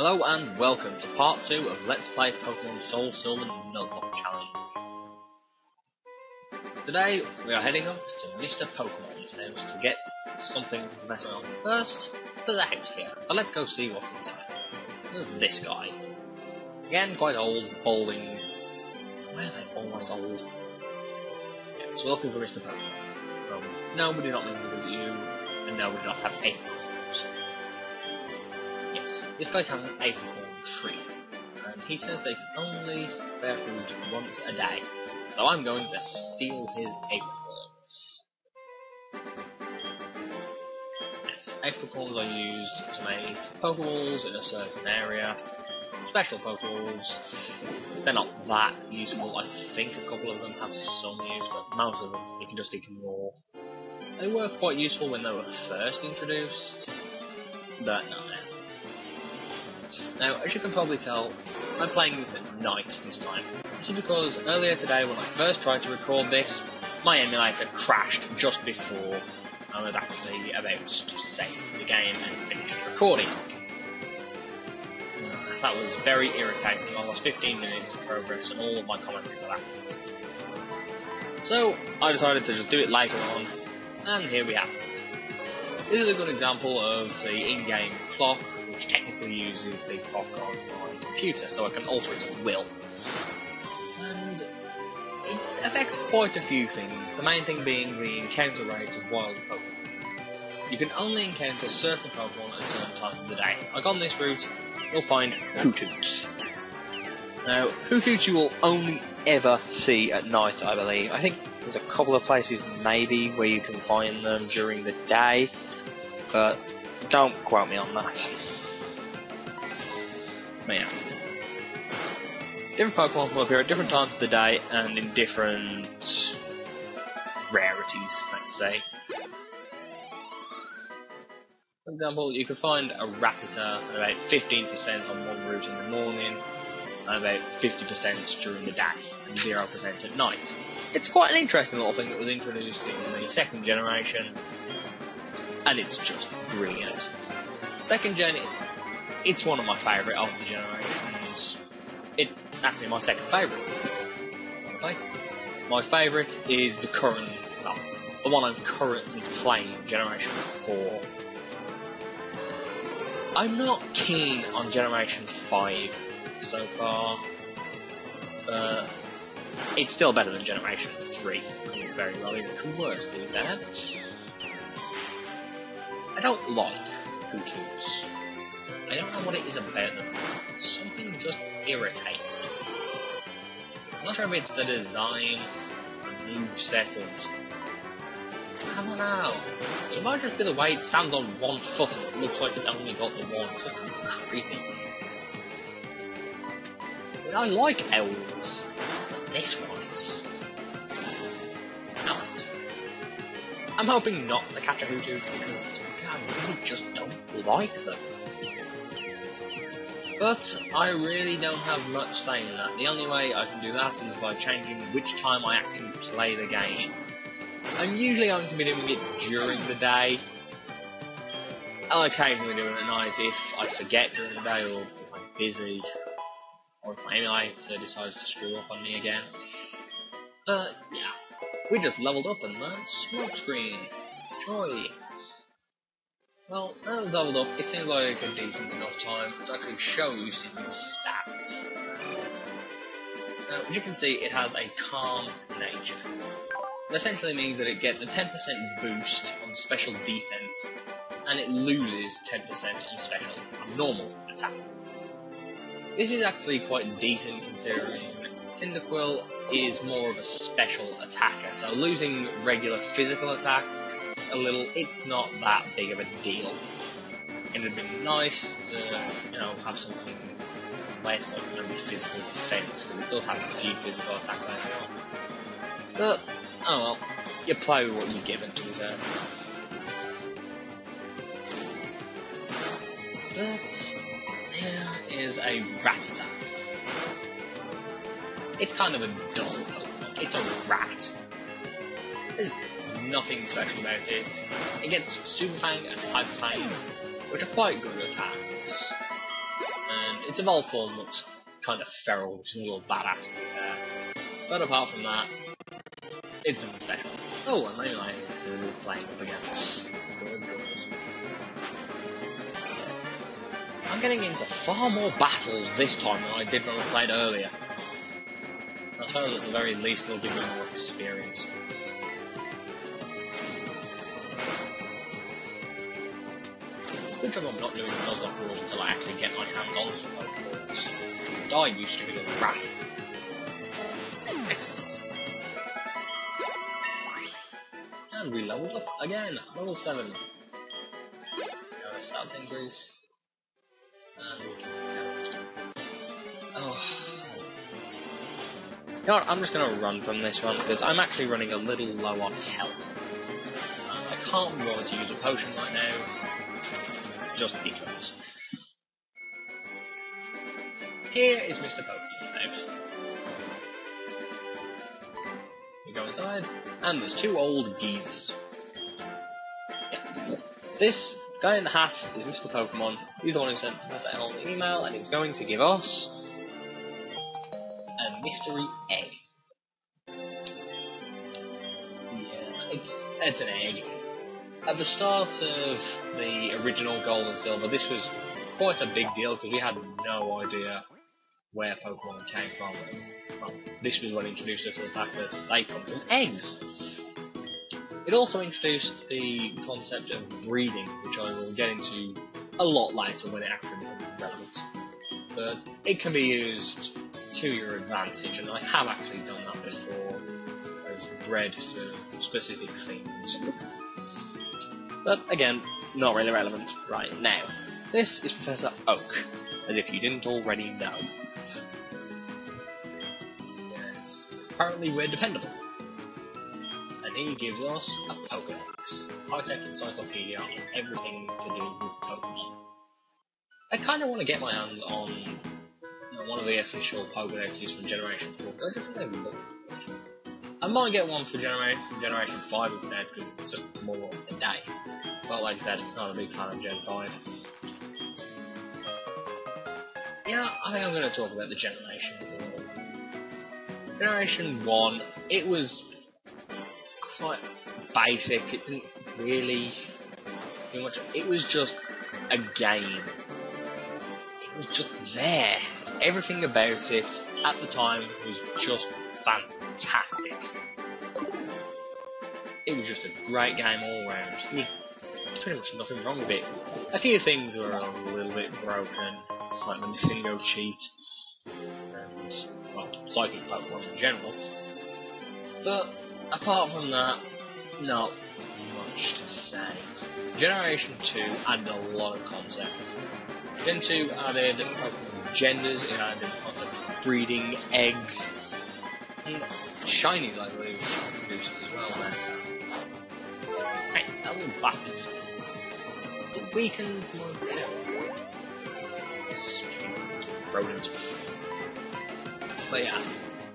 Hello and welcome to part 2 of Let's Play Pokemon Soul Silver Nuzlocke Challenge. Today we are heading up to Mr. Pokemon's house to get something from Professor Elm. First, there's a house here, so let's go see what's inside. There's this guy. Again, quite old, balding. Why are they always old? Yeah, so we're looking for Mr. Pokemon. No, we do not mean to visit you, and no, we do not have apricorns. Yes, this guy has an apricorn tree, and he says they can only bear fruit once a day. So I'm going to steal his apricorns. Yes, apricorns are used to make Pokeballs in a certain area. Special Pokeballs. They're not that useful. I think a couple of them have some use, but most of them you can just ignore. They were quite useful when they were first introduced, but not now. Now, as you can probably tell, I'm playing this at night this time. This is because earlier today when I first tried to record this, my emulator crashed just before I was actually about to save the game and finish recording. That was very irritating. I lost 15 minutes of progress and all of my commentary for that. So I decided to just do it later on, and here we have it. This is a good example of the in-game clock, which technically uses the clock on my computer, so I can alter it at will. And it affects quite a few things, the main thing being the encounter rate of wild Pokemon. You can only encounter certain Pokemon at a certain time of the day. Like on this route, you'll find Hootoots. Now, Hootoots you will only ever see at night, I believe. I think there's a couple of places maybe where you can find them during the day, but don't quote me on that. But yeah. Different Pokemon will appear at different times of the day and in different rarities, let's say. For example, you can find a Rattata at about 15% on one route in the morning, and about 50% during the day, and 0% at night. It's quite an interesting little thing that was introduced in the second generation, and it's just brilliant. Second gen, it's one of my favourite of the generations. It's actually my second favourite. Okay. My favourite is the current, well, the one I'm currently playing, Generation 4. I'm not keen on Generation 5 so far, but it's still better than Generation 3. Very well, even worse, to be fair. I don't like Hootoots. I don't know what it is about them. Something just irritates me. I'm not sure if it's the design, the moveset, or I don't know. It might just be the way it stands on one foot and it looks like it's only got the one. It's just kind of creepy. But I like owls, but this one is not. I'm hoping not to catch a Hootoot because I really just don't like them. But I really don't have much say in that. The only way I can do that is by changing which time I actually play the game. I'm usually going to be doing it during the day. I'll occasionally do it at night if I forget during the day, or if I'm busy, or if my emulator decides to screw up on me again. But yeah, we just leveled up and learned Smokescreen. Joy. Well, now that we've leveled up, it seems like a decent enough time to actually show you some stats. Now, as you can see, it has a calm nature. It essentially means that it gets a 10% boost on special defense, and it loses 10% on special and normal attack. This is actually quite decent considering Cyndaquil is more of a special attacker, so losing regular physical attack a little, it's not that big of a deal. It would have been nice to, have something less like maybe physical defense, because it does have a few physical attacks later on. But, oh well, you play with what you're given to be fair. But, there is a Rattata. It's kind of a dull Pokemon. It's a rat. There's nothing special about it. It gets Super Fang and Hyper Fang, which are quite good attacks. its evolved form looks kind of feral, which is a little badass to be fair. But apart from that, it's nothing special. Oh, and my line is playing up again. I'm getting into far more battles this time than I did when I played earlier. I suppose at the very least it'll give me more experience. It's a good job I'm not doing the Nuzlocke rules until I actually get my hands on some Pokeballs. Die, you stupid little rat. Excellent. And we leveled up again, level 7. Stats increase. And you know what, I'm just going to run from this one because I'm actually running a little low on health. I can't be bothered to use a potion right now, just because. Here is Mr. Pokemon's house. We go inside, and there's two old geezers. Yeah. This guy in the hat is Mr. Pokemon. He's the one who sent Professor Elm an email, and he's going to give us a mystery egg. Yeah, it's an egg. At the start of the original Gold and Silver, this was quite a big deal because we had no idea where Pokemon came from. Well, this was what introduced us to the fact that they come from eggs. It also introduced the concept of breeding, which I will get into a lot later when it actually becomes relevant. But it can be used to your advantage, and I have actually done that before. I've bred for specific things. But again, not really relevant right now. This is Professor Oak, as if you didn't already know. Yes, apparently we're dependable. And he gives us a Pokédex, high-tech encyclopedia on everything to do with Pokemon. I kind of want to get my hands on one of the official Pokédexes from Generation 4, because I just think they look good. I might get one for Generation 5 instead, because it's just more up to date. But like I said, I'm not a big fan of Gen 5. Yeah, I think I'm going to talk about the generations a little. Generation 1, it was quite basic, it didn't really do much. It was just a game. It was just there. Everything about it at the time was just fantastic. It was just a great game all round. There was pretty much nothing wrong with it. A few things were a little bit broken, like the Missingo cheat, and, well, Psychic Pokemon in general. But apart from that, not much to say. Generation 2 added a lot of concepts. Gen 2 added Pokemon genders, it added breeding, eggs, and shinies, I believe, was introduced as well then. Hey, that little bastard just weakened my power. Rodent. But yeah,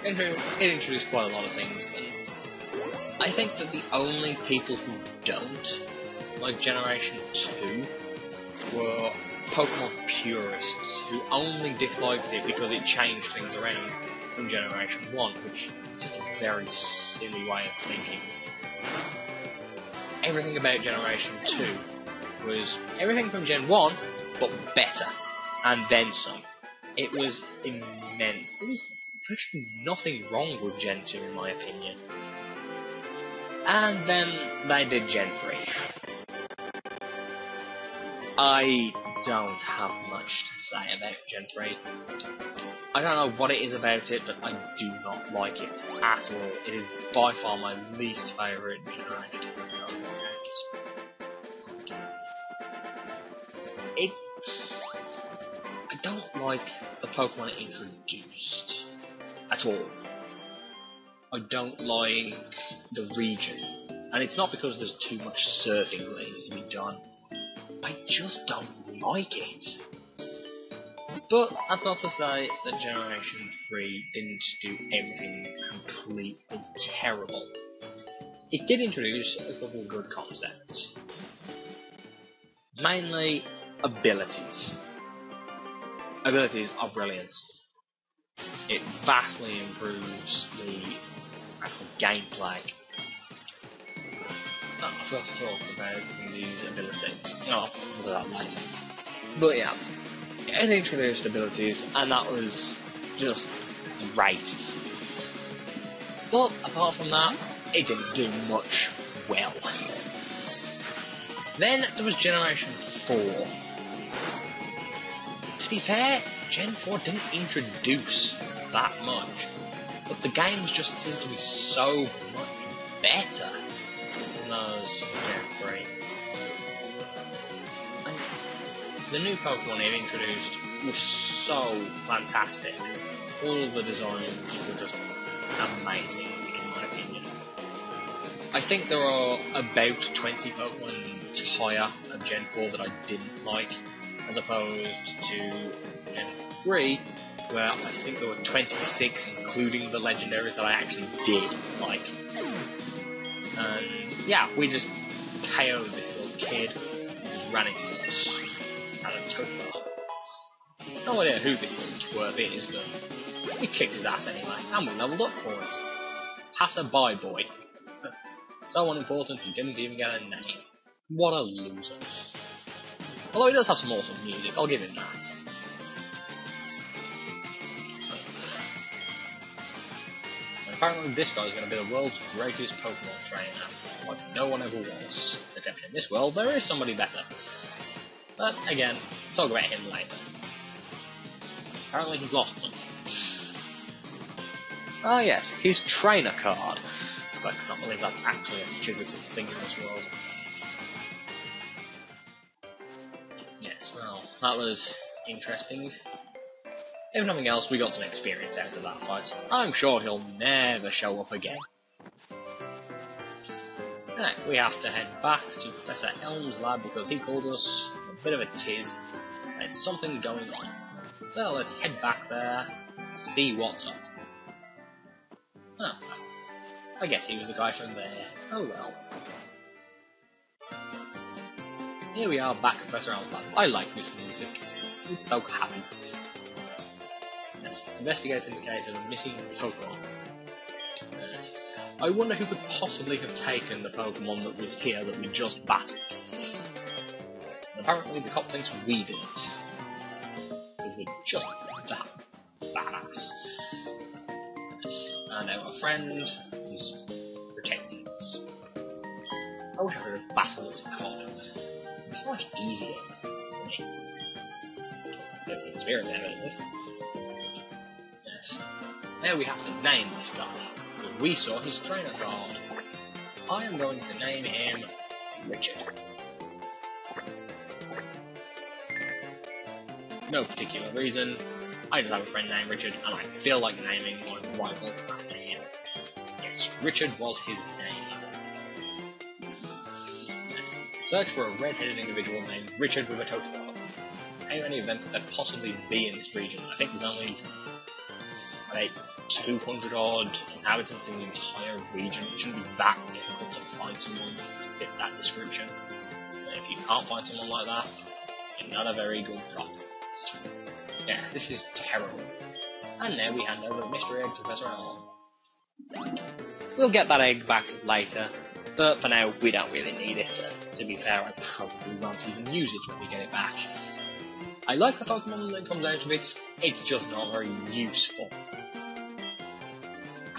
it introduced quite a lot of things, and I think that the only people who don't like Generation 2 were Pokemon purists who only disliked it because it changed things around from Generation 1, which is just a very silly way of thinking. Everything about Generation 2 was everything from Gen 1, but better, and then some. It was immense. There was virtually nothing wrong with Gen 2 in my opinion. And then they did Gen 3. I don't have much to say about Gen 3. I don't know what it is about it, but I do not like it at all. It is by far my least favourite generation of games. I don't like the Pokemon it introduced at all. I don't like the region, and it's not because there's too much surfing that needs to be done. I just don't like it. But that's not to say that Generation 3 didn't do everything completely terrible. It did introduce a couple of good concepts. Mainly abilities. abilities are brilliant. It vastly improves the actual gameplay. Oh, I forgot to talk about Zindu's ability. No, I'll do that later. But yeah, it introduced abilities, and that was just great. But apart from that, it didn't do much well. Then there was Generation 4. To be fair, Gen 4 didn't introduce that much, but the games just seemed to be so much better than those Gen 3. And the new Pokemon it introduced was so fantastic. All of the designs were just amazing, in my opinion. I think there are about 20 Pokemon in the entire of Gen 4 that I didn't like, as opposed to Gen 3, where I think there were 26, including the legendaries, that I actually did like. And yeah, we just KO'd this little kid who just ran into us at a Totodile. No idea who this little twerp is, but we kicked his ass anyway, and we leveled up for it. Passerby boy. So unimportant he didn't even get a name. What a loser. Although he does have some awesome music, I'll give him that. And apparently this guy's going to be the world's greatest Pokemon trainer, like no one ever was. Except in this world, there is somebody better. But again, talk about him later. Apparently he's lost something. Ah yes, his trainer card. Because I cannot believe that's actually a physical thing in this world. Yes, well, that was interesting. If nothing else, we got some experience out of that fight. I'm sure he'll never show up again. Right, we have to head back to Professor Elm's lab because he called us a bit of a tiz. There's something going on. So let's head back there and see what's up. Oh, I guess he was the guy from there. Oh well. Here we are back at Professor Elm's lab. I like this music. It's so happy. Yes, investigating the case of a missing Pokemon. Yes. I wonder who could possibly have taken the Pokemon that was here that we just battled. And apparently the cop thinks we did it. Because we're just that badass. Yes. And our friend is protecting us. I wish I could have battled this cop. It's so much easier for me. Get the experience out of it. Yes. Now we have to name this guy. Because we saw his trainer card. I am going to name him Richard. No particular reason. I just have a friend named Richard, and I feel like naming my rival after him. Yes, Richard was his name. Yes. Search for a red-headed individual named Richard with a Totodile. How many of them could there possibly be in this region? I think there's only about 200 odd inhabitants in the entire region. It shouldn't be that difficult to find someone to fit that description. And if you can't find someone like that, you're not a very good cop. Yeah, this is terrible. And now we hand over the mystery egg to Professor Elm. We'll get that egg back later, but for now we don't really need it. To be fair, I probably won't even use it when we get it back. I like the Pokemon that comes out of it, it's just not very useful.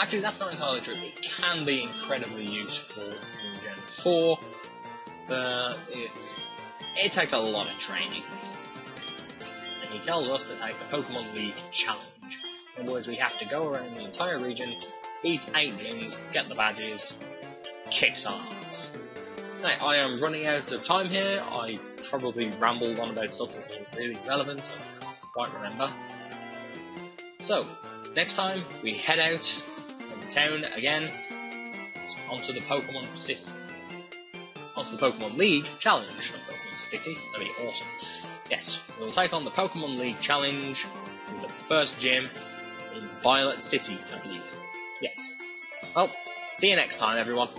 Actually, that's not entirely true. It can be incredibly useful in Gen 4, but it takes a lot of training. And he tells us to take the Pokemon League Challenge. In other words, we have to go around the entire region, beat 8 gyms, get the badges, kick some ass. Now, I am running out of time here. I probably rambled on about stuff that was really relevant, so I can't quite remember. So, next time we head out from the town again, onto the Pokemon City. Onto the Pokemon League Challenge, not Pokemon City. That'd be awesome. Yes, we'll take on the Pokemon League Challenge with the first gym in Violet City, I believe. Yes. Well, see you next time, everyone.